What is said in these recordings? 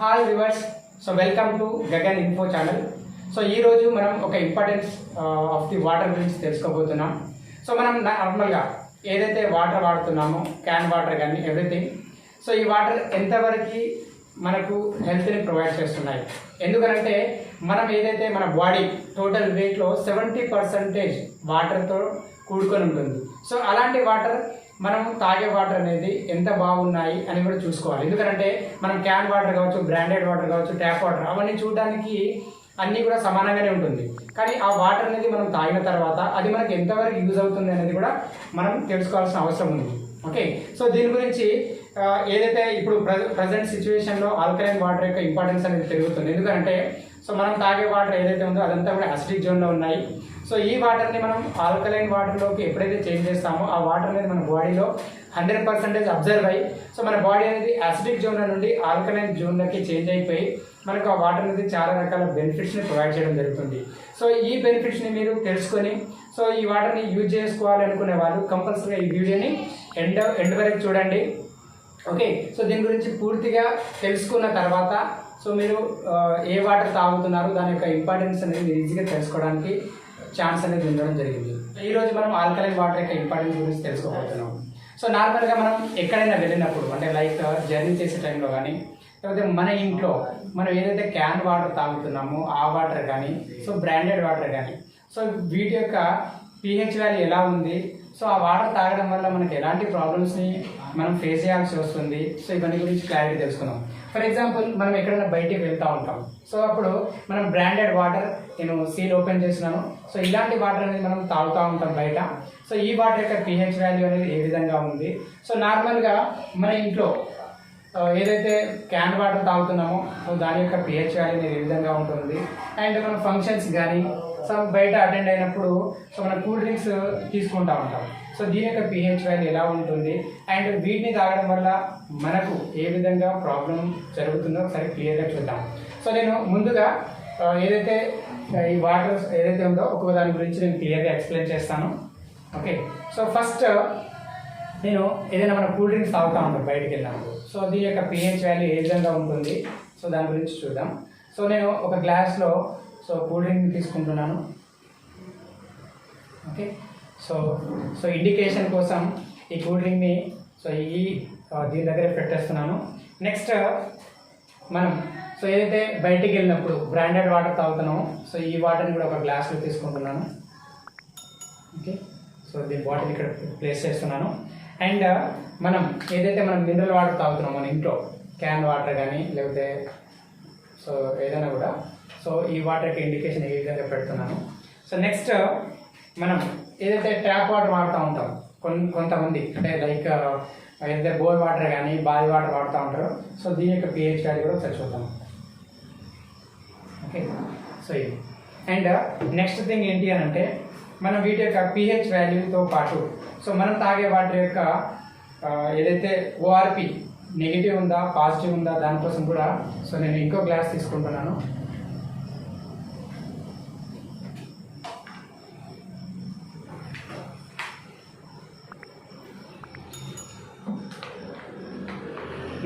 Hi viewers. So welcome to Gagan info channel. So ఈరోజు మనం ఒక ఇంపార్టెన్స్ ఆఫ్ ది వాటర్ గురించి తెలుసుకోబోతున్నాం. సో మనం నార్మల్గా ఏదైతే వాటర్ వాడుతున్నామో క్యాన్ వాటర్ కానీ ఎవ్రీథింగ్, సో ఈ వాటర్ ఎంతవరకు మనకు హెల్త్ని ప్రొవైడ్ చేస్తున్నాయి. ఎందుకంటే మనం ఏదైతే మన బాడీ టోటల్ వెయిట్లో 70% వాటర్తో కూడుకొని ఉంటుంది. సో అలాంటి వాటర్ మనం తాగే వాటర్ అనేది ఎంత బాగున్నాయి అని కూడా చూసుకోవాలి. ఎందుకంటే మనం క్యాన్ వాటర్ కావచ్చు, బ్రాండెడ్ వాటర్ కావచ్చు, ట్యాప్ వాటర్ అవన్నీ చూడడానికి అన్నీ కూడా సమానంగానే ఉంటుంది. కానీ ఆ వాటర్ అనేది మనం తాగిన తర్వాత అది మనకి ఎంతవరకు యూజ్ అవుతుంది అనేది కూడా మనం తెలుసుకోవాల్సిన అవసరం ఉంది. ఓకే, సో దీని గురించి ఏదైతే ఇప్పుడు ప్రజెంట్ సిచ్యువేషన్లో ఆల్కలైన్ వాటర్ యొక్క ఇంపార్టెన్స్ అనేది పెరుగుతుంది. ఎందుకంటే సో మనం తాగే వాటర్ ఏదైతే ఉందో అదంతా కూడా అసిడిక్ జోన్లో ఉన్నాయి. సో ఈ వాటర్ని మనం ఆల్కలైన్ వాటర్లోకి ఎప్పుడైతే చేంజ్ చేస్తామో ఆ వాటర్ అనేది మన బాడీలో 100% అబ్జర్వ్ అయ్యి సో మన బాడీ అనేది అసిడిక్ జోన్ నుండి ఆల్కలైన్ జోన్లోకి చేంజ్ అయిపోయి మనకు ఆ వాటర్ అనేది చాలా రకాల బెనిఫిట్స్ని ప్రొవైడ్ చేయడం జరుగుతుంది. సో ఈ బెనిఫిట్స్ని మీరు తెలుసుకొని సో ఈ వాటర్ని యూజ్ చేసుకోవాలనుకునే వాళ్ళు కంపల్సరీగా ఈ వీడియోని ఎండ్ వరకు చూడండి. ఓకే, సో దీని గురించి పూర్తిగా తెలుసుకున్న తర్వాత సో మీరు ఏ వాటర్ తాగుతున్నారు దాని యొక్క ఇంపార్టెన్స్ అనేది మీరు ఈజీగా తెలుసుకోవడానికి ఛాన్స్ అనేది ఉండడం జరిగింది. ఈరోజు మనం ఆల్కలైన్ వాటర్ యొక్క ఇంపార్టెన్స్ గురించి తెలుసుకోబోతున్నాం. సో నార్మల్గా మనం ఎక్కడైనా వెళ్ళినప్పుడు అంటే లైక్ జర్నీ చేసే టైంలో కానీ లేకపోతే మన ఇంట్లో మనం ఏదైతే క్యాన్ వాటర్ తాగుతున్నామో ఆ వాటర్ కానీ సో బ్రాండెడ్ వాటర్ కానీ సో వీటి యొక్క pH వాల్యూ ఎలా ఉంది, సో ఆ వాటర్ తాగడం వల్ల మనకి ఎలాంటి ప్రాబ్లమ్స్ని మనం ఫేస్ చేయాల్సి వస్తుంది, సో ఇవన్నీ గురించి క్లారిటీ తెలుసుకుందాం. ఫర్ ఎగ్జాంపుల్ మనం ఎక్కడైనా బయటికి వెళ్తూ ఉంటాం. సో అప్పుడు మనం బ్రాండెడ్ వాటర్, నేను సీల్ ఓపెన్ చేస్తున్నాను, సో ఇలాంటి వాటర్ అనేది మనం తాగుతూ ఉంటాం బయట. సో ఈ వాటర్ యొక్క pH వాల్యూ అనేది ఏ విధంగా ఉంది, సో నార్మల్గా మన ఇంట్లో ఏదైతే క్యాన్ వాటర్ తాగుతున్నామో సో దాని యొక్క pH వాల్యూ అనేది ఏ విధంగా ఉంటుంది. అండ్ మనం ఫంక్షన్స్ కానీ సో బయట అటెండ్ అయినప్పుడు సో మనం కూల్ డ్రింక్స్ తీసుకుంటూ ఉంటాం. సో దీని యొక్క pH వాల్యూ ఎలా ఉంటుంది అండ్ వీటిని తాగడం వల్ల మనకు ఏ విధంగా ప్రాబ్లం జరుగుతుందో ఒకసారి క్లియర్గా చూద్దాం. సో నేను ముందుగా ఏదైతే ఈ వాటర్ ఏదైతే ఉందో ఒక్కొక్క దాని గురించి నేను క్లియర్గా ఎక్స్ప్లెయిన్ చేస్తాను. ఓకే, సో ఫస్ట్ నేను ఏదైనా మనం కూల్ డ్రింక్స్ తాగుతూ ఉంటాం బయటకు వెళ్ళినప్పుడు. సో దీని యొక్క pH వాల్యూ ఏ విధంగా ఉంటుంది సో దాని గురించి చూద్దాం. సో నేను ఒక గ్లాస్లో సో కూల్ డ్రింక్ తీసుకుంటున్నాను. ఓకే, సో ఇండికేషన్ కోసం ఈ కూల్ డ్రింక్ని సో దీని దగ్గర పెట్టేస్తున్నాను. నెక్స్ట్ మనం సో ఏదైతే బయటికి వెళ్ళినప్పుడు బ్రాండెడ్ వాటర్ తాగుతున్నామో సో ఈ వాటర్ని కూడా ఒక గ్లాస్లో తీసుకుంటున్నాను. ఓకే, సో దీని బాటిల్ ఇక్కడ ప్లేస్ చేస్తున్నాను. అండ్ మనం ఏదైతే మనం మినరల్ వాటర్ తాగుతున్నాం మన ఇంట్లో క్యాన్ వాటర్ కానీ లేకపోతే సో ఏదైనా కూడా సో ఈ వాటర్కి ఇండికేషన్ ఏ విధంగా పెడుతున్నాను. సో నెక్స్ట్ మనం ఏదైతే ట్యాప్ వాటర్ వాడుతూ ఉంటాం కొంతమంది అంటే లైక్ ఏదైతే బోర్ వాటర్ కానీ బావి వాటర్ వాడుతూ ఉంటారో సో దీని యొక్క pH వాల్యూ కూడా ఒకసారి చూద్దాం. ఓకే, సో ఇది అండ్ నెక్స్ట్ థింగ్ ఏంటి అని అంటే మనం వీటి యొక్క pH వాల్యూతో పాటు సో మనం తాగే వాటర్ యొక్క ఏదైతే ORP నెగిటివ్ ఉందా పాజిటివ్ ఉందా దానికోసం కూడా సో నేను ఇంకో గ్లాస్ తీసుకుంటున్నాను.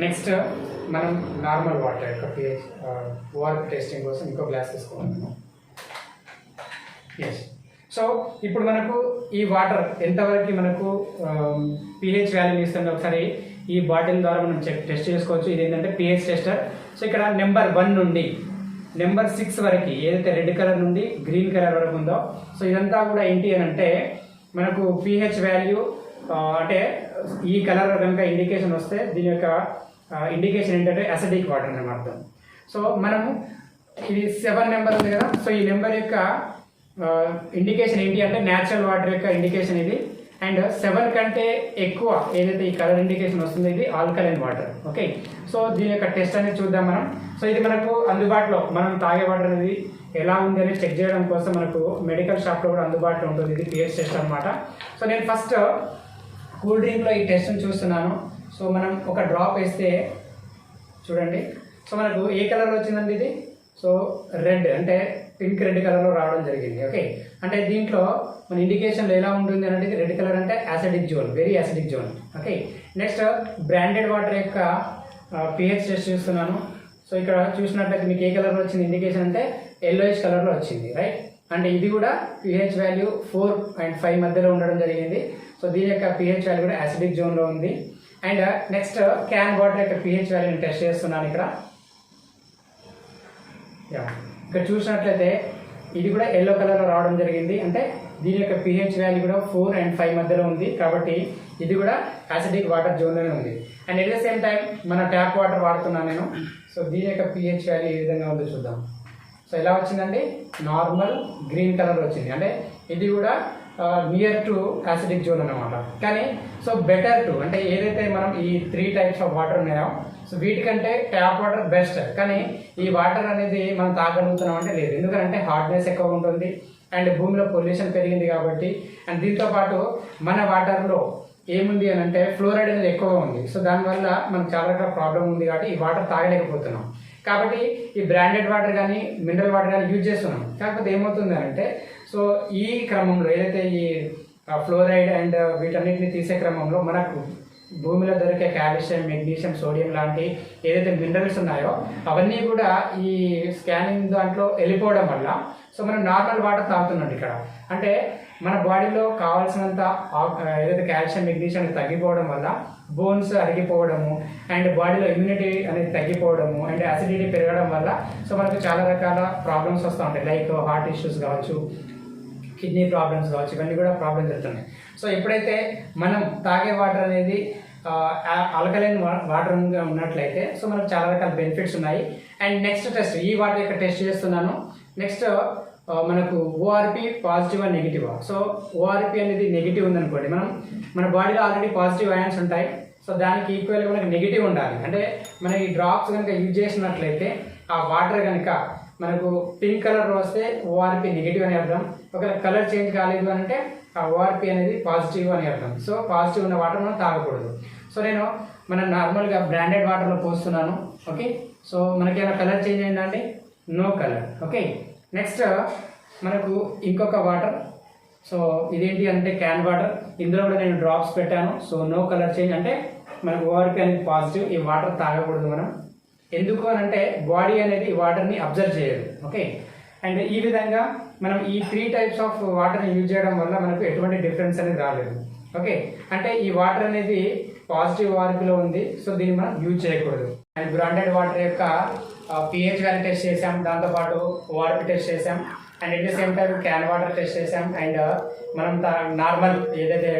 నెక్స్ట్ మనం నార్మల్ వాటర్ యొక్క pH ORP టెస్టింగ్ కోసం ఇంకో గ్లాస్ తీసుకుంటున్నాను. ఎస్, సో ఇప్పుడు మనకు ఈ వాటర్ ఎంతవరకు మనకు pH వాల్యూ ఇస్తుందో ఒకసారి ఈ బాటిల్ ద్వారా మనం టెస్ట్ చేసుకోవచ్చు. ఇది ఏంటంటే pH టెస్టర్. సో ఇక్కడ నెంబర్ 1 నుండి నెంబర్ 6 వరకు ఏదైతే రెడ్ కలర్ నుండి గ్రీన్ కలర్ వరకు ఉందో సో ఇదంతా కూడా ఏంటి అని అంటే మనకు pH వాల్యూ అంటే ఈ కలర్ కనుక ఇండికేషన్ వస్తే దీని యొక్క ఇండికేషన్ ఏంటంటే అసిడిక్ వాటర్ అని అర్థం. సో మనము ఇది 7 నెంబర్ ఉంది కదా, సో ఈ నెంబర్ యొక్క ఇండికేషన్ ఏంటి అంటే న్యాచురల్ వాటర్ యొక్క ఇండికేషన్ ఇది. అండ్ 7 కంటే ఎక్కువ ఏదైతే ఈ కలర్ ఇండికేషన్ వస్తుందో ఇది ఆల్కలైన్ వాటర్. ఓకే, సో దీని యొక్క టెస్ట్ అనేది చూద్దాం మనం. సో ఇది మనకు అందుబాటులో మనం తాగే వాటర్ అనేది ఎలా ఉంది అని చెక్ చేయడం కోసం మనకు మెడికల్ షాప్లో కూడా అందుబాటులో ఉంటుంది ఇది pH టెస్ట్ అనమాట. సో నేను ఫస్ట్ కూల్ డ్రింక్లో ఈ టెస్ట్ని చూస్తున్నాను. సో మనం ఒక డ్రాప్ వేస్తే చూడండి, సో మనకు ఏ కలర్లో వచ్చిందండి ఇది, సో రెడ్ అంటే పింక్ రెడ్ కలర్లో రావడం జరిగింది. ఓకే, అంటే దీంట్లో మన ఇండికేషన్లో ఎలా ఉంటుంది అంటే రెడ్ కలర్ అంటే acidic zone, very acidic zone. Okay, next branded water యొక్క pH టెస్ట్ చూస్తున్నాను. సో ఇక్కడ చూసినట్లయితే మీకు ఏ కలర్లో వచ్చింది ఇండికేషన్ అంటే ఎల్లోయిష్ కలర్లో వచ్చింది, రైట్. అంటే ఇది కూడా pH వాల్యూ 4 and 5 మధ్యలో ఉండడం జరిగింది. సో దీని యొక్క pH వాల్యూ కూడా యాసిడిక్ జోన్లో ఉంది. అండ్ నెక్స్ట్ క్యాన్ వాటర్ యొక్క pH వాల్యూని టెస్ట్ చేస్తున్నాను ఇక్కడ. ఇక్కడ చూసినట్లయితే ఇది కూడా ఎల్లో కలర్లో రావడం జరిగింది. అంటే దీని యొక్క pH వాల్యూ కూడా 4 and 5 మధ్యలో ఉంది, కాబట్టి ఇది కూడా యాసిడిక్ వాటర్ జోన్లోనే ఉంది. And at the same time మన ట్యాప్ వాటర్ వాడుతున్నాను నేను. సో దీని యొక్క pH వాల్యూ ఏ విధంగా ఉందో చూద్దాం. సో ఎలా వచ్చిందండి, నార్మల్ గ్రీన్ కలర్ వచ్చింది. అంటే ఇది కూడా నియర్ టు యాసిడిక్ జోన్ అన్నమాట. కానీ సో బెటర్ టు అంటే ఏదైతే మనం ఈ 3 types ఆఫ్ వాటర్ ఉన్నాయో సో వీటికంటే ట్యాప్ వాటర్ బెస్ట్. కానీ ఈ వాటర్ అనేది మనం తాగలుగుతున్నాం అంటే లేదు, ఎందుకంటే హార్డ్నెస్ ఎక్కువ ఉంటుంది అండ్ భూమిలో పొల్యూషన్ పెరిగింది కాబట్టి. అండ్ దీంతోపాటు మన వాటర్లో ఏముంది అని అంటే ఫ్లోరైడ్ అనేది ఎక్కువగా ఉంది. సో దానివల్ల మనకు చాలా రకాల ప్రాబ్లం ఉంది కాబట్టి ఈ వాటర్ తాగలేకపోతున్నాం. కాబట్టి ఈ బ్రాండెడ్ వాటర్ కానీ మినరల్ వాటర్ కానీ యూజ్ చేస్తున్నాం. కాకపోతే ఏమవుతుంది అంటే సో ఈ క్రమంలో ఏదైతే ఈ ఫ్లోరైడ్ అండ్ వీటన్నిటిని తీసే క్రమంలో మనకు భూమిలో దొరికే కాల్షియం, మెగ్నీషియం, సోడియం లాంటి ఏదైతే మినరల్స్ ఉన్నాయో అవన్నీ కూడా ఈ స్కానింగ్ దాంట్లో వెళ్ళిపోవడం వల్ల సో మనం నార్మల్ వాటర్ తాగుతున్నాం ఇక్కడ. అంటే మన బాడీలో కావాల్సినంత ఏదైతే కాల్షియం, మెగ్నీషియం తగ్గిపోవడం వల్ల బోన్స్ అరిగిపోవడము అండ్ బాడీలో ఇమ్యూనిటీ అనేది తగ్గిపోవడము అండ్ అసిడిటీ పెరగడం వల్ల సో మనకు చాలా రకాల ప్రాబ్లమ్స్ వస్తూ ఉంటాయి. లైక్ హార్ట్ ఇష్యూస్ కావచ్చు, కిడ్నీ ప్రాబ్లమ్స్ కావచ్చు, ఇవన్నీ కూడా ప్రాబ్లమ్స్ జరుగుతున్నాయి. సో ఎప్పుడైతే మనం తాగే వాటర్ అనేది ఆల్కలైన్ వాటర్ ఉన్నట్లయితే సో మనకు చాలా రకాల బెనిఫిట్స్ ఉన్నాయి. అండ్ నెక్స్ట్ టెస్ట్ ఈ వాటర్ యొక్క టెస్ట్ చేస్తున్నాను. నెక్స్ట్ మనకు ORP positive and negative. So ORP అనేది నెగిటివ్ ఉందనుకోండి, మన బాడీలో ఆల్రెడీ పాజిటివ్ అయాన్స్ ఉంటాయి. సో దానికి ఈక్వల్గా మనకి నెగిటివ్ ఉండాలి. అంటే మన ఈ డ్రాప్స్ కనుక యూజ్ చేసినట్లయితే ఆ వాటర్ కనుక మనకు పింక్ కలర్ వస్తే ఓఆర్పి నెగిటివ్ అని అర్థం. ఒకవేళ కలర్ చేంజ్ కాలేదు అంటే ఆ ఓఆర్పి అనేది పాజిటివ్ అని అర్థం. సో పాజిటివ్ ఉన్న వాటర్ మనం తాగకూడదు. సో నేను మనం నార్మల్గా బ్రాండెడ్ వాటర్లో పోస్తున్నాను. ఓకే, సో మనకి ఏమైనా కలర్ చేంజ్ అయిందండి? No colour. ఓకే, నెక్స్ట్ మనకు ఇంకొక వాటర్. సో ఇదేంటి అంటే క్యాన్ వాటర్. ఇందులో కూడా నేను డ్రాప్స్ పెట్టాను. సో నో కలర్ చేంజ్ అంటే మనకు ఓఆర్పి అనేది పాజిటివ్. ఈ వాటర్ తాగకూడదు మనం. ఎందుకు అని అంటే బాడీ అనేది ఈ వాటర్ని అబ్జర్వ్ చేయదు. ఓకే, అండ్ ఈ విధంగా మనం ఈ 3 types ఆఫ్ వాటర్ని యూజ్ చేయడం వల్ల మనకు ఎటువంటి డిఫరెన్స్ అనేది రాలేదు. ఓకే, అంటే ఈ వాటర్ అనేది పాజిటివ్ ఓఆర్పిలో ఉంది. సో దీన్ని మనం యూజ్ చేయకూడదు. అండ్ బ్రాండెడ్ వాటర్ యొక్క pH వాల్యూ టెస్ట్ చేసాం, దాంతోపాటు ఓఆర్పి టెస్ట్ చేసాం and at the same time can water test చేసాం అండ్ మనం నార్మల్ ఏదైతే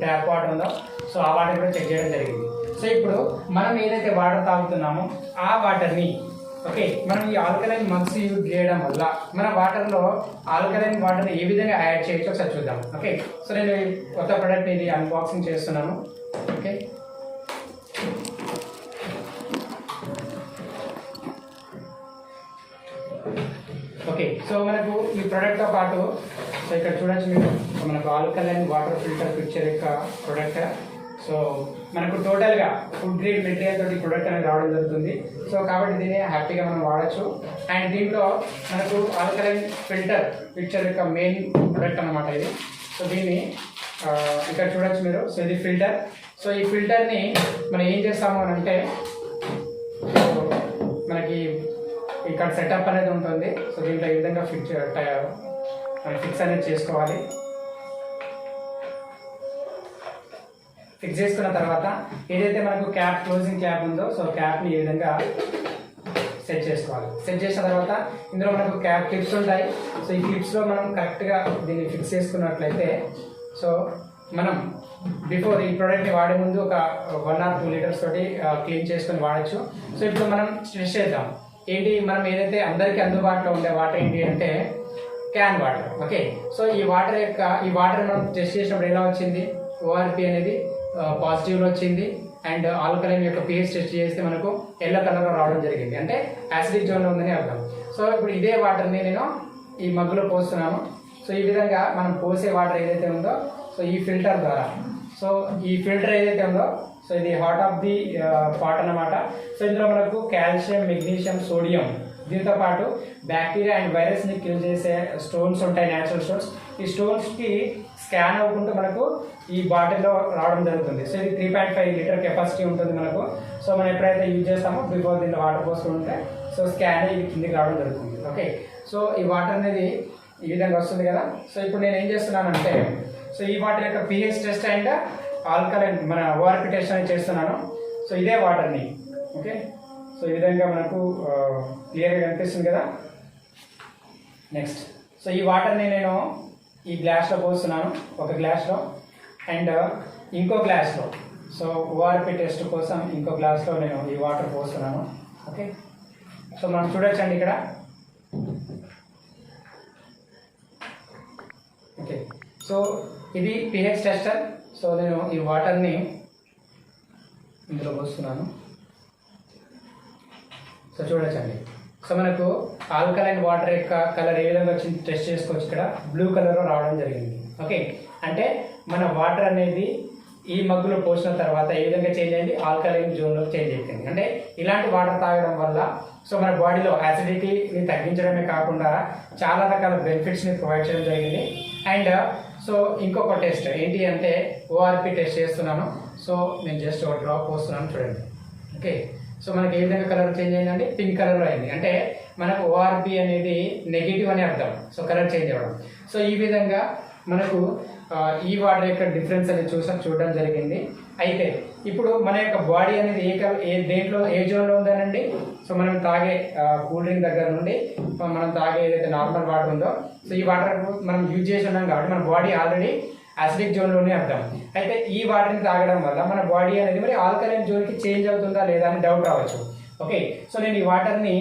ట్యాప్ వాటర్ ఉందో సో ఆ వాటర్ కూడా చెక్ చేయడం జరిగింది. సో ఇప్పుడు మనం ఏదైతే వాటర్ తాగుతున్నామో ఆ వాటర్ని ఓకే మనం ఈ ఆల్కలైన్ మగ్స్ యూజ్ చేయడం వల్ల మన వాటర్లో ఆల్కలైన్ వాటర్ని ఏ విధంగా యాడ్ చేయొచ్చో ఒకసారి చూద్దాం. ఓకే, సో నేను కొత్త ప్రోడక్ట్ని ఇది అన్బాక్సింగ్ చేస్తున్నాను. ఓకే, ఓకే సో మనకు ఈ ప్రోడక్ట్తో పాటు సో ఇక్కడ చూడొచ్చు మీరు మనకు ఆల్కలైన్ వాటర్ ఫిల్టర్ పిక్చర్ యొక్క ప్రోడక్ట్. సో మనకు టోటల్గా ఫుడ్ గ్రేడ్ మెటీరియల్ తోటి ప్రోడక్ట్ అనేది రావడం జరుగుతుంది. సో కాబట్టి దీన్ని హ్యాపీగా మనం వాడచ్చు. అండ్ దీంట్లో మనకు ఆల్కలైన్ ఫిల్టర్ పిక్చర్ యొక్క మెయిన్ ప్రోడక్ట్ అన్నమాట ఇది. సో దీన్ని ఇక్కడ చూడొచ్చు మీరు. సో ఇది ఫిల్టర్. సో ఈ ఫిల్టర్ని మనం ఏం చేస్తాము అని అంటే మనకి ఇక్కడ సెటప్ అనేది ఉంటుంది. సో దీంట్లో ఈ విధంగా ఫిక్స్ అనేది చేసుకోవాలి. ఫిక్స్ చేసుకున్న తర్వాత ఏదైతే మనకు క్యాప్ క్లోజింగ్ క్యాప్ ఉందో సో క్యాప్ని ఈ విధంగా సెట్ చేసుకోవాలి. సెట్ చేసిన తర్వాత ఇందులో మనకు క్యాప్ క్లిప్స్ ఉంటాయి. సో ఈ క్లిప్స్లో మనం కరెక్ట్గా దీన్ని ఫిక్స్ చేసుకున్నట్లయితే సో మనం బిఫోర్ ఈ ప్రోడక్ట్ని వాడే ముందు ఒక 1 or 2 liters తోటి క్లీన్ చేసుకొని వాడచ్చు. సో ఇప్పుడు మనం టెస్ట్ చేద్దాం. ఏంటి మనం ఏదైతే అందరికీ అందుబాటులో ఉండే వాటర్ ఏంటి అంటే క్యాన్ వాటర్. ఓకే, సో ఈ వాటర్ మనం టెస్ట్ చేసినప్పుడు ఎలా వచ్చింది? ఓఆర్పి అనేది పాజిటివ్లో వచ్చింది అండ్ ఆల్కలైన్ యొక్క pH టెస్ట్ చేస్తే మనకు ఎల్లో కలర్లో రావడం జరిగింది. అంటే యాసిడిక్ జోన్లో ఉందని అర్థం. సో ఇప్పుడు ఇదే వాటర్ని నేను ఈ మగ్గులో పోస్తున్నాను. సో ఈ విధంగా మనం పోసే వాటర్ ఏదైతే ఉందో సో ఈ ఫిల్టర్ ద్వారా సో ఈ ఫిల్టర్ ఏదైతే ఉందో సో ఇది హార్ట్ ఆఫ్ ది పాట్ అన్నమాట. సో ఇందులో మనకు కాల్షియం, మెగ్నీషియం, సోడియం, దీంతో పాటు బ్యాక్టీరియా అండ్ వైరస్ని కిల్ చేసే స్టోన్స్ ఉంటాయి, న్యాచురల్ స్టోన్స్. ఈ స్టోన్స్కి స్కాన్ అవ్వకుంటూ మనకు ఈ బాటిల్లో రావడం జరుగుతుంది. సో ఇది 3.5 లీటర్ కెపాసిటీ ఉంటుంది మనకు. సో మనం ఎప్పుడైతే యూజ్ చేస్తామో బిఫోర్ దీంట్లో వాటర్ పోసుకుంటే సో స్కాన్ ఇది కిందికి రావడం జరుగుతుంది. ఓకే, సో ఈ వాటర్ అనేది ఈ విధంగా వస్తుంది కదా. సో ఇప్పుడు నేను ఏం చేస్తున్నానంటే సో ఈ వాటర్ యొక్క pH టెస్ట్ అండ్ ఆల్కలైన్ మన ఓఆర్పి టెస్ట్ అనేది చేస్తున్నాను. సో ఇదే వాటర్ని ఓకే, సో ఈ విధంగా మనకు క్లియర్గా కనిపిస్తుంది కదా. నెక్స్ట్ సో ఈ వాటర్ని నేను ఈ గ్లాస్లో పోస్తున్నాను, ఒక గ్లాస్లో అండ్ ఇంకో గ్లాస్లో. సో ఓఆర్పి టెస్ట్ కోసం ఇంకో గ్లాస్లో నేను ఈ వాటర్ పోస్తున్నాను. ఓకే, సో మనం చూడొచ్చండి ఇక్కడ. ఓకే, సో ఇది pH టెస్టర్. సో నేను ఈ వాటర్ని ఇందులో పోస్తున్నాను. సో చూడొచ్చండి. సో మనకు ఆల్కలైన్ వాటర్ యొక్క కలర్ ఏ విధంగా వచ్చింది టెస్ట్ చేసుకోవచ్చు. ఇక్కడ బ్లూ కలర్లో రావడం జరిగింది. ఓకే, అంటే మన వాటర్ అనేది ఈ మగ్గులో పోసిన తర్వాత ఏ విధంగా చేంజ్ అయింది, ఆల్కలైన్ జోన్లో చేంజ్ అయిపోయింది. అంటే ఇలాంటి వాటర్ తాగడం వల్ల సో మన బాడీలో యాసిడిటీని తగ్గించడమే కాకుండా చాలా రకాల బెనిఫిట్స్ని ప్రొవైడ్ చేయడం జరిగింది. అండ్ సో ఇంకొక టెస్ట్ ఏంటి అంటే ఓఆర్పి టెస్ట్ చేస్తున్నాను. సో నేను జస్ట్ ఒక డ్రాప్ పోస్తున్నాను చూడండి. ఓకే, సో మనకి ఏ విధంగా కలర్ చేంజ్ అయిందండి, పింక్ కలర్లో అయింది. అంటే మనకు ఓఆర్పి అనేది నెగిటివ్ అని అర్థం. సో కలర్ చేంజ్ అవ్వడం. సో ఈ విధంగా మనకు ఈ వాటర్ యొక్క డిఫరెన్స్ అనేది చూడడం జరిగింది. అయితే ఇప్పుడు మన యొక్క బాడీ అనేది దేంట్లో ఏ జోన్లో ఉందనండి. సో మనం తాగే కూల్ డ్రింక్ దగ్గర నుండి మనం తాగే ఏదైతే నార్మల్ వాటర్ ఉందో సో ఈ వాటర్ మనం యూజ్ చేసి ఉన్నాం కాబట్టి మన బాడీ ఆల్రెడీ యాసిడిక్ జోన్లోనే అర్థం. అయితే ఈ వాటర్ని తాగడం వల్ల మన బాడీ అనేది మరి ఆల్కలైన్ జోన్కి చేంజ్ అవుతుందా లేదా అని డౌట్ రావచ్చు. ఓకే, సో నేను ఈ వాటర్ని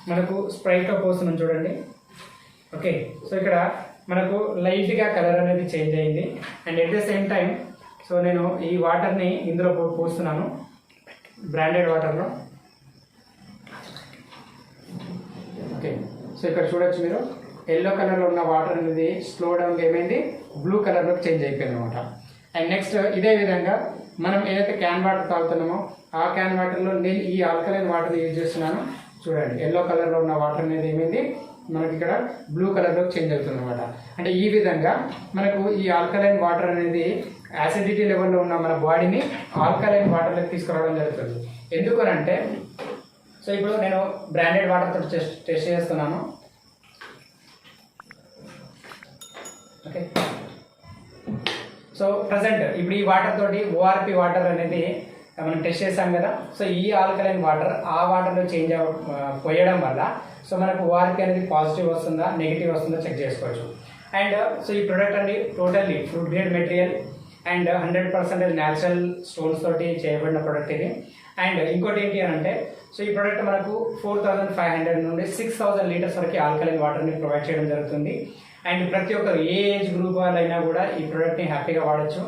మనకు స్ప్రైట్లో పోస్తున్నాను చూడండి. ఓకే, సో ఇక్కడ మనకు లైట్గా కలర్ అనేది చేంజ్ అయింది. And at the same time so నేను ఈ వాటర్ని ఇందులో పోస్తున్నాను బ్రాండెడ్ వాటర్లో. ఓకే, సో ఇక్కడ చూడొచ్చు మీరు ఎల్లో కలర్లో ఉన్న వాటర్ అనేది స్లో డౌన్ ఏమైంది, బ్లూ కలర్లోకి చేంజ్ అయిపోయింది అనమాట. అండ్ నెక్స్ట్ ఇదే విధంగా మనం ఏదైతే క్యాన్ వాటర్ తాగుతున్నామో ఆ క్యాన్ వాటర్లో నేను ఈ ఆల్కలైన్ వాటర్ యూజ్ చేస్తున్నాను చూడండి. ఎల్లో కలర్లో ఉన్న వాటర్ అనేది ఏమైంది మనకి ఇక్కడ బ్లూ కలర్లోకి చేంజ్ అవుతుంది అనమాట. అంటే ఈ విధంగా మనకు ఈ ఆల్కలైన్ వాటర్ అనేది యాసిడిటీ లెవెల్లో ఉన్న మన బాడీని ఆల్కలైన్ వాటర్లోకి తీసుకురావడం జరుగుతుంది. ఎందుకు అంటే సో ఇప్పుడు నేను బ్రాండెడ్ వాటర్తో టెస్ట్ చేస్తున్నాను. ఓకే, సో ప్రజెంట్ ఇప్పుడు ఈ వాటర్ తోటి ఓఆర్పి వాటర్ అనేది మనం టెస్ట్ చేసాం కదా. సో ఈ ఆల్కలైన్ వాటర్ ఆ వాటర్లో చేంజ్ పోయడం వల్ల సో మనకు ఓఆర్పి అనేది పాజిటివ్ వస్తుందా నెగిటివ్ వస్తుందా చెక్ చేసుకోవచ్చు. అండ్ సో ఈ ప్రోడక్ట్ అనేది totally fruit grade material and 100% natural stones తోటి చేయబడిన ప్రోడక్ట్ ఇది. అండ్ ఇంకోటి ఏంటి అని అంటే సో ఈ ప్రోడక్ట్ మనకు 4500 నుండి 6000 లీటర్స్ వరకు ఆల్కలైన్ వాటర్ని ప్రొవైడ్ చేయడం జరుగుతుంది. అండ్ ప్రతి ఒక్కరు ఏ ఏజ్ గ్రూప్ వాళ్ళైనా కూడా ఈ ప్రోడక్ట్ని హ్యాపీగా వాడచ్చు.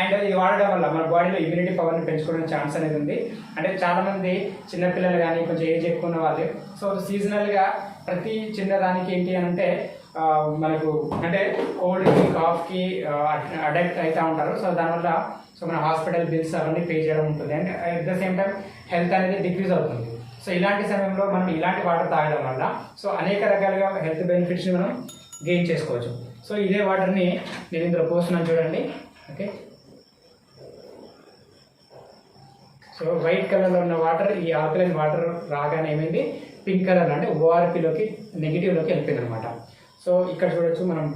అండ్ ఇది వాడడం వల్ల మన బాడీలో ఇమ్యూనిటీ పవర్ని పెంచుకోవడానికి ఛాన్స్ అనేది ఉంది. అంటే చాలామంది చిన్నపిల్లలు కానీ కొంచెం ఏజ్ ఎక్కువ ఉన్న వాళ్ళు సో సీజనల్గా ప్రతి చిన్నదానికి ఏంటి అని అంటే మనకు అంటే కోల్డ్కి కాఫ్కి అడిక్ట్ అవుతూ ఉంటారు. సో దానివల్ల సో మన హాస్పిటల్ బిల్స్ అవన్నీ పే చేయడం ఉంటుంది. And at the same time health అనేది డిక్రీజ్ అవుతుంది. సో ఇలాంటి సమయంలో మనం ఇలాంటి వాటర్ తాగడం వల్ల సో అనేక రకాలుగా హెల్త్ బెనిఫిట్స్ని మనం గెయిన్ చేసుకోవచ్చు. సో ఇదే వాటర్ని నేను ఇందులో పోస్తున్నాను చూడండి. ఓకే, సో వైట్ కలర్లో ఉన్న వాటర్ ఈ ఆల్కలైన్ వాటర్ రాగానే ఏమైంది పింక్ కలర్ అంటే ఓఆర్పిలోకి నెగిటివ్లోకి వెళ్ళిపోయింది అనమాట. సో ఇక్కడ చూడొచ్చు మనం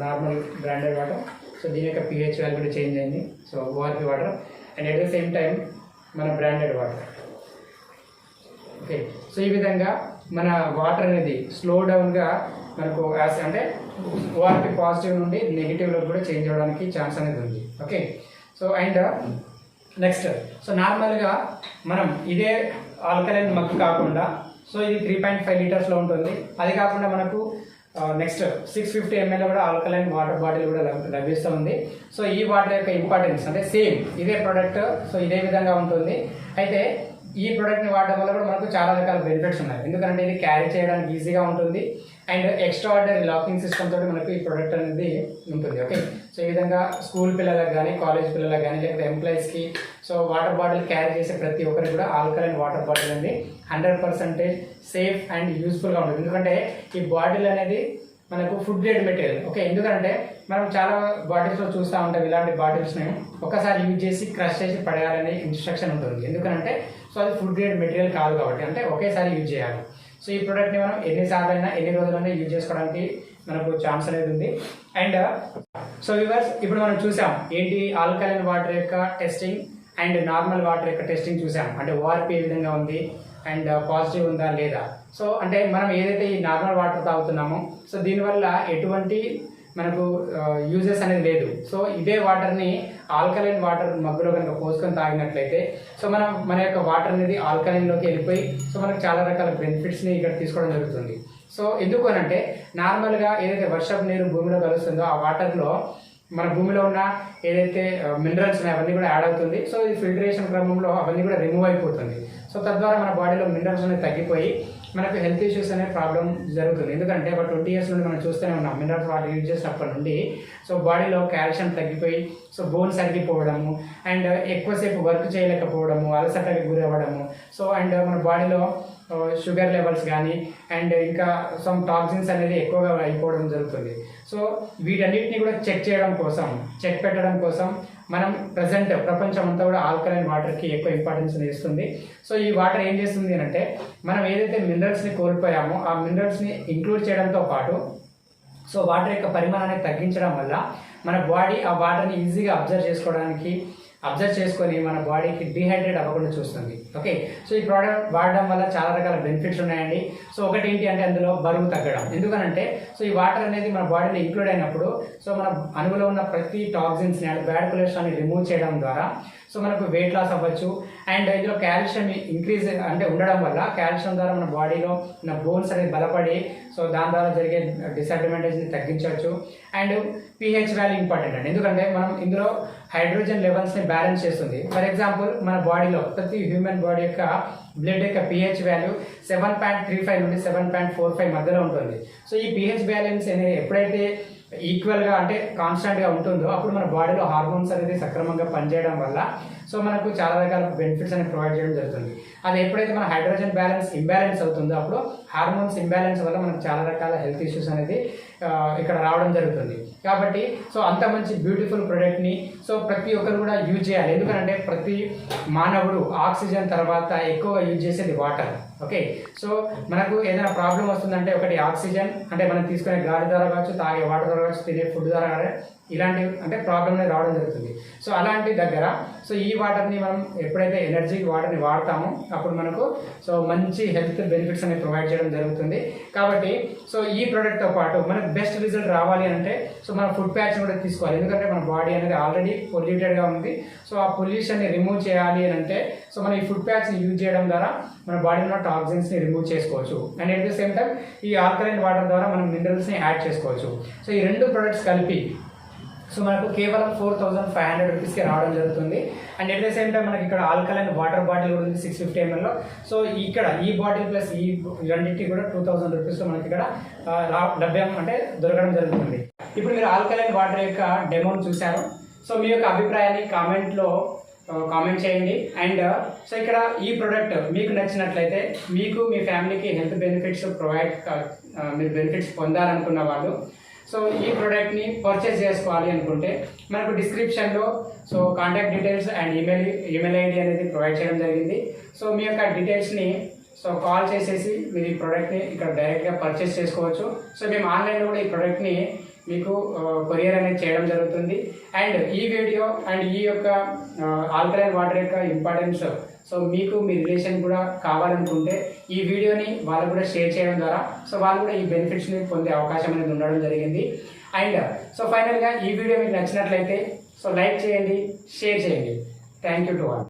నార్మల్ బ్రాండెడ్ వాటర్. సో దీని యొక్క pH వాల్యూ కూడా చేంజ్ అయింది. So ORP water and at the same time మన బ్రాండెడ్ వాటర్. ఓకే, సో ఈ విధంగా మన వాటర్ అనేది స్లో డౌన్గా మనకు అంటే ఓఆర్పి పాజిటివ్ నుండి నెగిటివ్లో కూడా చేంజ్ అవ్వడానికి ఛాన్స్ అనేది ఉంది. Okay, so and next so నార్మల్గా మనం ఇదే ఆల్కలైన్ మగ్గు కాకుండా సో ఇది 3.5 లీటర్స్లో ఉంటుంది. అది కాకుండా మనకు నెక్స్ట్ 650 ml కూడా ఆల్కలైన్ వాటర్ బాటిల్ కూడా లభిస్తుంది. సో ఈ వాటర్ యొక్క ఇంపార్టెన్స్ అంటే సేమ్ ఇదే ప్రోడక్ట్ సో ఇదే విధంగా ఉంటుంది. అయితే ఈ ప్రోడక్ట్ని వాడడం వల్ల కూడా మనకు చాలా రకాల బెనిఫిట్స్ ఉన్నాయి. ఎందుకంటే ఇది క్యారీ చేయడానికి ఈజీగా ఉంటుంది and extra ordinary locking system తోటి మనకు ఈ ప్రోడక్ట్ అనేది ఉంటుంది. ఓకే, సో ఈ విధంగా స్కూల్ పిల్లలకు కానీ కాలేజ్ పిల్లలకు కానీ లేకపోతే ఎంప్లాయీస్కి సో వాటర్ బాటిల్ క్యారీ చేసే ప్రతి ఒక్కరికి కూడా ఆల్కలైన్ వాటర్ బాటిల్ అనేది 100% సేఫ్ అండ్ యూస్ఫుల్గా ఉంటుంది. ఎందుకంటే ఈ బాటిల్ అనేది మనకు ఫుడ్ గ్రేడ్ మెటీరియల్. ఓకే, ఎందుకంటే మనం చాలా బాటిల్స్లో చూస్తూ ఉంటాం, ఇలాంటి బాటిల్స్ని ఒకసారి యూజ్ చేసి క్రష్ చేసి పడేయాలనే ఇన్స్ట్రక్షన్ ఉంటుంది. ఎందుకంటే సో అది ఫుడ్ గ్రేడ్ మెటీరియల్ కాదు కాబట్టి, అంటే ఒకేసారి యూజ్ చేయాలి. సో ఈ ప్రోడక్ట్ని మనం ఎన్నిసార్లు అయినా ఎన్ని రోజులైనా యూజ్ చేసుకోవడానికి మనకు ఛాన్స్ అనేది ఉంది. అండ్ సో వ్యూవర్స్, ఇప్పుడు మనం చూసాం ఏంటి ఆల్కలైన్ వాటర్ యొక్క టెస్టింగ్ అండ్ నార్మల్ వాటర్ యొక్క టెస్టింగ్ చూసాం. అంటే ఓఆర్పి ఏ విధంగా ఉంది అండ్ పాజిటివ్ ఉందా లేదా. సో అంటే మనం ఏదైతే ఈ నార్మల్ వాటర్ తాగుతున్నామో సో దీనివల్ల ఎటువంటి మనకు యూజెస్ అనేది లేదు. సో ఇదే వాటర్ని ఆల్కలైన్ వాటర్ మగ్గులో కనుక పోసుకొని తాగినట్లయితే సో మన యొక్క వాటర్ అనేది ఆల్కలైన్లోకి వెళ్ళిపోయి సో మనకు చాలా రకాల బెనిఫిట్స్ని ఇక్కడ తీసుకోవడం జరుగుతుంది. సో ఎందుకు అని అంటే నార్మల్గా ఏదైతే వర్షపు నీరు భూమిలో కలుస్తుందో ఆ వాటర్లో మన భూమిలో ఉన్న ఏదైతే మినరల్స్ ఉన్నాయో అవన్నీ కూడా యాడ్ అవుతుంది. సో ఈ ఫిల్టరేషన్ క్రమంలో అవన్నీ కూడా రిమూవ్ అయిపోతుంది. సో తద్వారా మన బాడీలో మినరల్స్ అనేది తగ్గిపోయి మనకు హెల్త్ ఇష్యూస్ అనే ప్రాబ్లం జరుగుతుంది. ఎందుకంటే ఒక 20 years నుండి మనం చూస్తూనే ఉన్నాం మినరల్స్ వాటర్ యూజ్ చేసినప్పటి నుండి సో బాడీలో కాల్షియం తగ్గిపోయి సో బోన్స్ అరిగిపోవడము అండ్ ఎక్కువసేపు వర్క్ చేయలేకపోవడము, అలసటకి గురవ్వడము, సో అండ్ మన బాడీలో షుగర్ లెవెల్స్ కానీ అండ్ ఇంకా సమ్ టాక్సిన్స్ అనేది ఎక్కువగా అయిపోవడం జరుగుతుంది. సో వీటన్నిటిని కూడా చెక్ పెట్టడం కోసం మనం ప్రజెంట్ ప్రపంచం అంతా కూడా ఆల్కలైన్ వాటర్కి ఎక్కువ ఇంపార్టెన్స్ ఇస్తుంది. సో ఈ వాటర్ ఏం చేస్తుంది అంటే మనం ఏదైతే మినరల్స్ని కోల్పోయామో ఆ మినరల్స్ని ఇంక్లూడ్ చేయడంతో పాటు సో వాటర్ యొక్క పరిమాణాన్ని తగ్గించడం వల్ల మన బాడీ ఆ వాటర్ని ఈజీగా అబ్జర్వ్ చేసుకొని మన బాడీకి డిహైడ్రేట్ అవ్వకుండా చూస్తుంది. ఓకే, సో ఈ ప్రోడక్ట్ వాడడం వల్ల చాలా రకాల బెనిఫిట్స్ ఉన్నాయండి. సో ఒకటి ఏంటి అంటే అందులో బరువు తగ్గడం. ఎందుకనంటే సో ఈ వాటర్ అనేది మన బాడీలో ఇంక్లూడ్ అయినప్పుడు సో మన అణువులో ఉన్న ప్రతి టాక్సిన్స్ని అంటే బ్యాడ్ కొలెస్ట్రాల్ని రిమూవ్ చేయడం ద్వారా సో మనకు వెయిట్ లాస్ అవ్వచ్చు. అండ్ ఇందులో కాల్షియం ఇంక్రీజ్ అంటే ఉండడం వల్ల కాల్షియం ద్వారా మన బాడీలో ఉన్న బోన్స్ అనేది బలపడి సో దాని ద్వారా జరిగే డిసడ్వాంటేజ్ని తగ్గించవచ్చు. అండ్ pH వాల్యూ ఇంపార్టెంట్ అండి, ఎందుకంటే మనం ఇందులో హైడ్రోజన్ లెవెల్స్ని బ్యాలెన్స్ చేస్తుంది. ఫర్ ఎగ్జాంపుల్ మన బాడీలో ప్రతి హ్యూమన్ బాడీ యొక్క బ్లడ్ యొక్క pH వాల్యూ 7.35 నుండి 7.45 మధ్యలో ఉంటుంది. సో ఈ pH బ్యాలెన్స్ అనేది ఎప్పుడైతే ఈక్వల్గా అంటే కాన్స్టెంట్గా ఉంటుందో అప్పుడు మన బాడీలో హార్మోన్స్ అనేది సక్రమంగా పనిచేయడం వల్ల సో మనకు చాలా రకాల బెనిఫిట్స్ అనేది ప్రొవైడ్ చేయడం జరుగుతుంది. అది ఎప్పుడైతే మన హైడ్రోజన్ బ్యాలెన్స్ ఇంబ్యాలెన్స్ అవుతుందో అప్పుడు హార్మోన్స్ ఇంబ్యాలెన్స్ వల్ల మనకు చాలా రకాల హెల్త్ ఇష్యూస్ అనేది ఇక్కడ రావడం జరుగుతుంది. కాబట్టి సో అంత మంచి బ్యూటిఫుల్ ప్రోడక్ట్ని సో ప్రతి ఒక్కరు కూడా యూజ్ చేయాలి. ఎందుకంటే ప్రతి మానవుడు ఆక్సిజన్ తర్వాత ఎక్కువగా యూజ్ చేసేది వాటర్. ఓకే, సో మనకు ఏదైనా ప్రాబ్లం వస్తుందంటే ఒకటి ఆక్సిజన్ అంటే మనం తీసుకునే గాలి ద్వారా కావచ్చు, తాగే వాటర్ ద్వారా కావచ్చు, తినే ఫుడ్ ద్వారా ఇలాంటి అంటే ప్రాబ్లం అనేది రావడం జరుగుతుంది. సో అలాంటి దగ్గర సో ఈ వాటర్ని మనం ఎప్పుడైతే ఎనర్జీ వాటర్ని వాడతామో అప్పుడు మనకు సో మంచి హెల్త్ బెనిఫిట్స్ అనేవి ప్రొవైడ్ చేయడం జరుగుతుంది. కాబట్టి సో ఈ ప్రోడక్ట్తో పాటు మనకు బెస్ట్ రిజల్ట్ రావాలి అంటే సో మన ఫుడ్ ప్యాచ్ కూడా తీసుకోవాలి. ఎందుకంటే మన బాడీ అనేది ఆల్రెడీ పొల్యూటెడ్గా ఉంది. సో ఆ పొల్యూషన్ని రిమూవ్ చేయాలి అని అంటే సో మనం ఈ ఫుడ్ ప్యాచ్ని యూజ్ చేయడం ద్వారా మన బాడీలో టాక్సిన్స్ని రిమూవ్ చేసుకోవచ్చు. And at the same time ఈ ఆల్కలైన్ వాటర్ ద్వారా మనం మినరల్స్ని యాడ్ చేసుకోవచ్చు. సో ఈ రెండు ప్రొడక్ట్స్ కలిపి సో మనకు కేవలం 4,500 రూపీస్కి రావడం జరుగుతుంది. And at the same time మనకి ఇక్కడ ఆల్కలైన్ వాటర్ బాటిల్ కూడా ఉంది 650 ml. సో ఇక్కడ ఈ బాటిల్ ప్లస్ ఈ రెండింటికి కూడా 2,000 రూపీస్లో మనకి ఇక్కడ లభ్యం అంటే దొరకడం జరుగుతుంది. ఇప్పుడు మీరు ఆల్కలైన్ వాటర్ యొక్క డెమోని చూశారు. సో మీ యొక్క అభిప్రాయాన్ని కామెంట్ చేయండి. అండ్ సో ఇక్కడ ఈ ప్రోడక్ట్ మీకు నచ్చినట్లయితే మీకు మీ ఫ్యామిలీకి హెల్త్ బెనిఫిట్స్ మీరు బెనిఫిట్స్ పొందాలనుకున్న వాళ్ళు సో ఈ ప్రోడక్ట్ని పర్చేస్ చేసుకోవాలి అనుకుంటే మనకు డిస్క్రిప్షన్లో so contact details and email ID అనేది ప్రొవైడ్ చేయడం జరిగింది. సో మీ యొక్క డీటెయిల్స్ని సో కాల్ చేసేసి మీరు ఈ ప్రోడక్ట్ని ఇక్కడ డైరెక్ట్గా పర్చేస్ చేసుకోవచ్చు. సో మేము ఆన్లైన్లో కూడా ఈ ప్రోడక్ట్ని మీకు కొరియర్ అనేది చేయడం జరుగుతుంది. అండ్ ఈ వీడియో అండ్ ఈ యొక్క ఆల్కలైన్ వాటర్ యొక్క ఇంపార్టెన్స్ సో మీకు మీ రిలేషన్ కూడా కావాలనుకుంటే ఈ వీడియోని వాళ్ళు కూడా షేర్ చేయడం ద్వారా సో వాళ్ళు కూడా ఈ బెనిఫిట్స్ని పొందే అవకాశం అనేది ఉండడం జరిగింది. అండ్ సో ఫైనల్గా ఈ వీడియో మీకు నచ్చినట్లయితే సో లైక్ చేయండి, షేర్ చేయండి. Thank you to all.